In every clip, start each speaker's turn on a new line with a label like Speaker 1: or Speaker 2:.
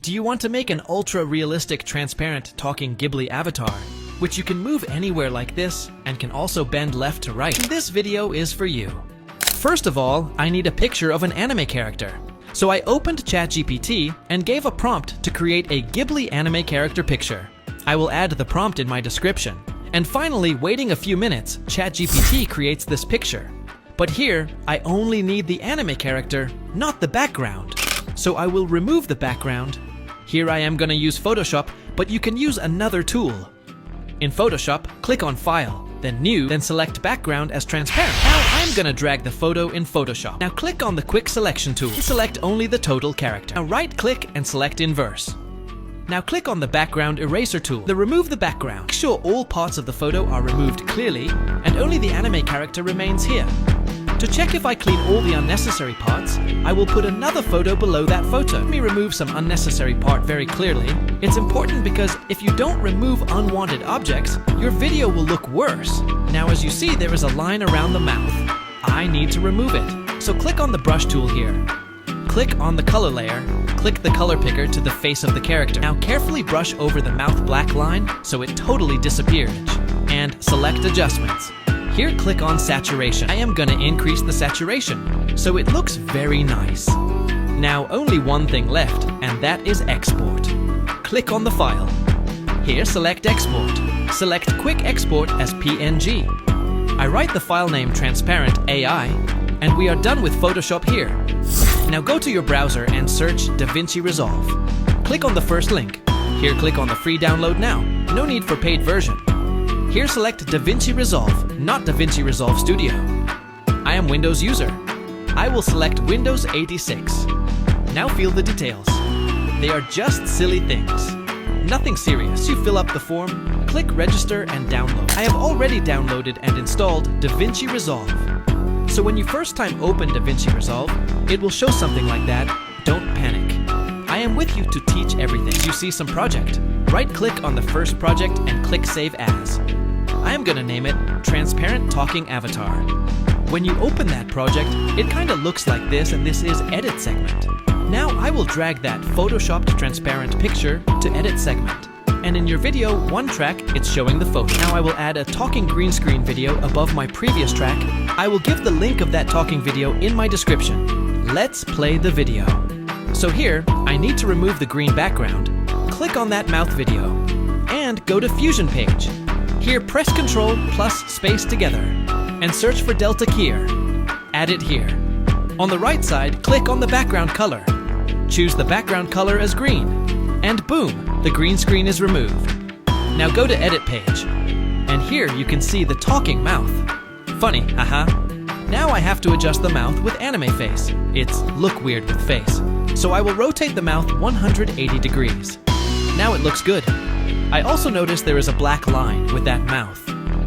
Speaker 1: Do you want to make an ultra-realistic, transparent, talking Ghibli avatar, which you can move anywhere like this and can also bend left to right? This video is for you. First of all, I need a picture of an anime character. So I opened ChatGPT and gave a prompt to create a Ghibli anime character picture. I will add the prompt in my description. And finally, waiting a few minutes, ChatGPT creates this picture. But here, I only need the anime character, not the background. So I will remove the background. Here I am going to use Photoshop, but you can use another tool. In Photoshop, click on File, then New, then select Background as Transparent. Now I'm going to drag the photo in Photoshop. Now click on the Quick Selection tool and select only the total character. Now right-click and select Inverse. Now click on the Background Eraser tool. Then remove the background. Make sure all parts of the photo are removed clearly, and only the anime character remains here. To check if I clean all the unnecessary parts, I will put another photo below that photo. Let me remove some unnecessary part very clearly. It's important because if you don't remove unwanted objects, your video will look worse. Now as you see, there is a line around the mouth. I need to remove it. So click on the brush tool here. Click on the color layer. Click the color picker to the face of the character. Now carefully brush over the mouth black line so it totally disappears. And select Adjustments. Here, click on Saturation. I am going to increase the saturation, so it looks very nice. Now, only one thing left, and that is Export. Click on the file. Here, select Export. Select Quick Export as PNG. I write the file name Transparent AI, and we are done with Photoshop here. Now go to your browser and search DaVinci Resolve. Click on the first link. Here, click on the free download now. No need for paid version. Here select DaVinci Resolve, not DaVinci Resolve Studio. I am Windows user. I will select Windows 86. Now feel the details. They are just silly things. Nothing serious. You fill up the form, click register and download. I have already downloaded and installed DaVinci Resolve. So when you first time open DaVinci Resolve, it will show something like that. Don't panic. I am with you to teach everything. You see some project. Right-click on the first project and click Save As. I am going to name it Transparent Talking Avatar. When you open that project, it kind of looks like this, and this is Edit Segment. Now I will drag that photoshopped transparent picture to Edit Segment. And in your video, one track, it's showing the photo. Now I will add a talking green screen video above my previous track. I will give the link of that talking video in my description. Let's play the video. So here, I need to remove the green background. Click on that mouth video and go to Fusion page. Here, press Ctrl plus space together and search for Delta Keyer. Add it here. On the right side, click on the background color. Choose the background color as green. And boom, the green screen is removed. Now go to Edit page. And here you can see the talking mouth. Funny, haha. Now I have to adjust the mouth with anime face. It's look weird with face. So I will rotate the mouth 180 degrees. Now it looks good. I also notice there is a black line with that mouth,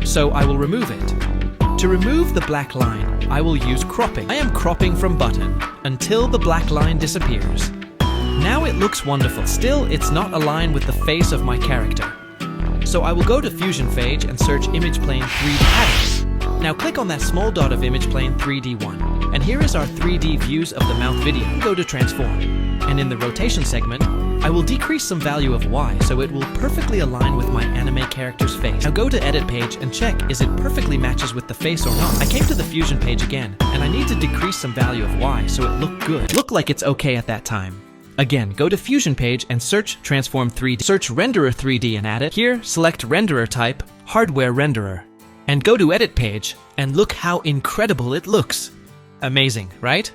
Speaker 1: so I will remove it. To remove the black line, I will use cropping. I am cropping from button until the black line disappears. Now it looks wonderful. Still, it's not aligned with the face of my character. So I will go to Fusion page and search Image Plane 3D Patterns. Now click on that small dot of Image Plane 3D1. And here is our 3D views of the mouth video. Go to Transform. And in the rotation segment, I will decrease some value of Y so it will perfectly align with my anime character's face. Now go to Edit page and check is it perfectly matches with the face or not. I came to the Fusion page again, and I need to decrease some value of Y so it looked good. Looked like it's okay at that time. Again, go to Fusion page and search Transform 3D. Search Renderer 3D and add it. Here, select Renderer type, Hardware Renderer. And go to Edit page, and look how incredible it looks. Amazing, right?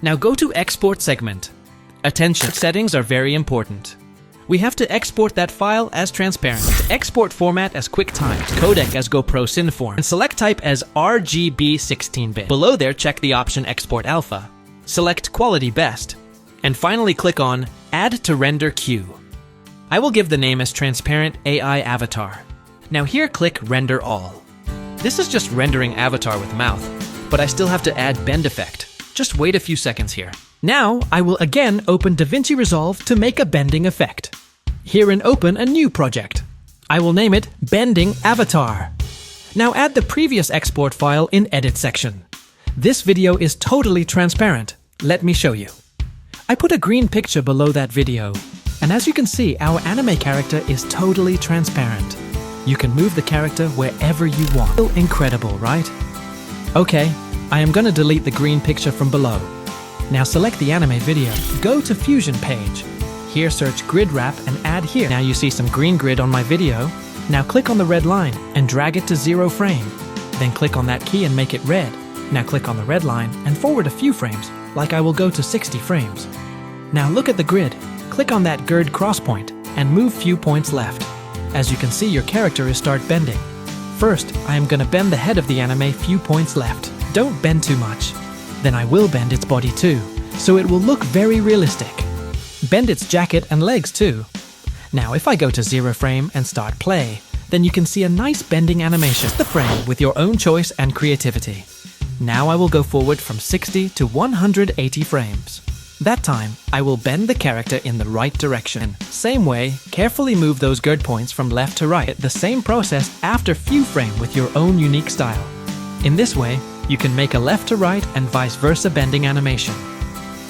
Speaker 1: Now go to Export segment. Attention, settings are very important. We have to export that file as transparent, export format as QuickTime, codec as GoPro Cineform, and select type as RGB 16-bit. Below there, check the option Export Alpha. Select Quality Best. And finally click on Add to Render Queue. I will give the name as Transparent AI Avatar. Now here click Render All. This is just rendering avatar with mouth, but I still have to add bend effect. Just wait a few seconds here. Now, I will again open DaVinci Resolve to make a bending effect. Here and open a new project. I will name it Bending Avatar. Now add the previous export file in Edit section. This video is totally transparent. Let me show you. I put a green picture below that video. And as you can see, our anime character is totally transparent. You can move the character wherever you want. Incredible, right? Okay, I am gonna delete the green picture from below. Now select the anime video. Go to Fusion page. Here search grid wrap and add here. Now you see some green grid on my video. Now click on the red line and drag it to 0 frame. Then click on that key and make it red. Now click on the red line and forward a few frames, like I will go to 60 frames. Now look at the grid. Click on that grid cross point and move few points left. As you can see, your character is start bending. First, I am gonna bend the head of the anime few points left. Don't bend too much. Then I will bend its body too, so it will look very realistic. Bend its jacket and legs too. Now if I go to 0 frame and start play, then you can see a nice bending animation. The frame with your own choice and creativity. Now I will go forward from 60 to 180 frames. That time, I will bend the character in the right direction. Same way, carefully move those grid points from left to right. The same process after few frame with your own unique style. In this way, you can make a left to right and vice versa bending animation.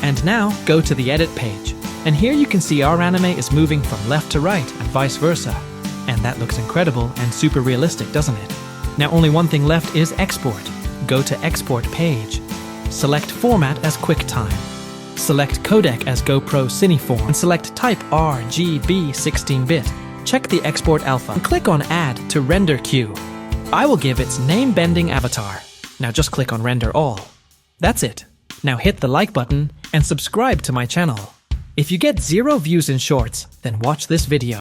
Speaker 1: And now, go to the edit page. And here you can see our anime is moving from left to right and vice versa. And that looks incredible and super realistic, doesn't it? Now only one thing left is export. Go to export page. Select format as QuickTime. Select codec as GoPro Cineform and select type RGB 16-bit. Check the export alpha and click on add to render queue. I will give its name bending avatar. Now just click on render all. That's it. Now hit the like button and subscribe to my channel. If you get 0 views in shorts, then watch this video.